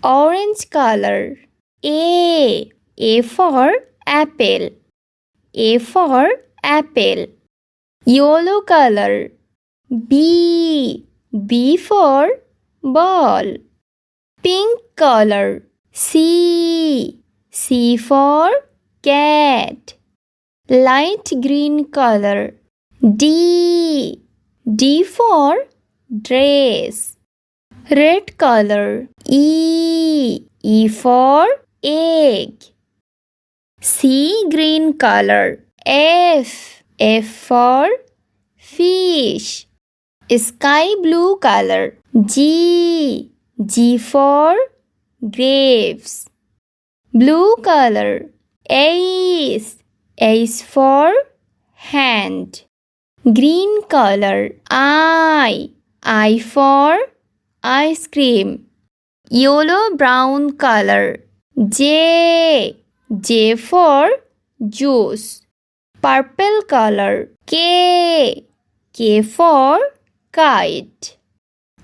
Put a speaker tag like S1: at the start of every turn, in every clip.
S1: Orange color. A for apple. A for apple. Yellow color. B for ball. Pink color. C for cat. Light green color. D for dress. Red color. E for egg. C green color. F for fish. Sky blue color. G for grapes. Blue color. H for hand. Green color. I for ice cream. Yellow brown color. J for juice. Purple color. K for kite.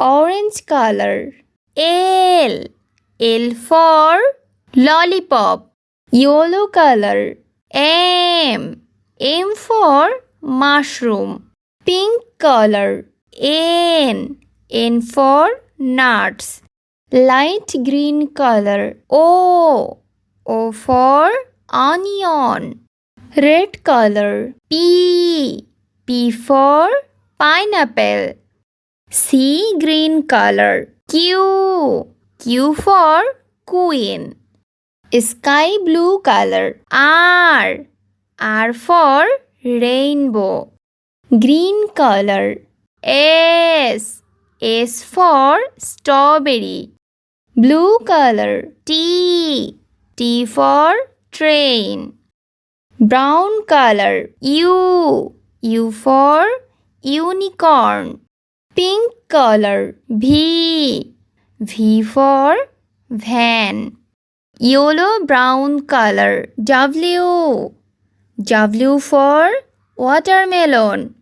S1: Orange color. L for lollipop. Yellow color. M for mushroom. Pink color. N for nuts. Light green color. O for onion. Red color. P for pineapple. C green color. Q for queen. Sky blue color. R for rainbow. Green color. S for strawberry. Blue color. T for train. Brown color. U for unicorn. Pink color. V for van. Yellow brown color. W for watermelon.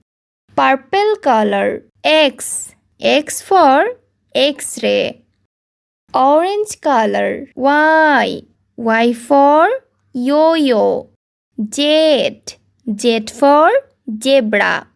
S1: Purple color. X for X-ray. Orange color. Y for yo-yo. Z for zebra.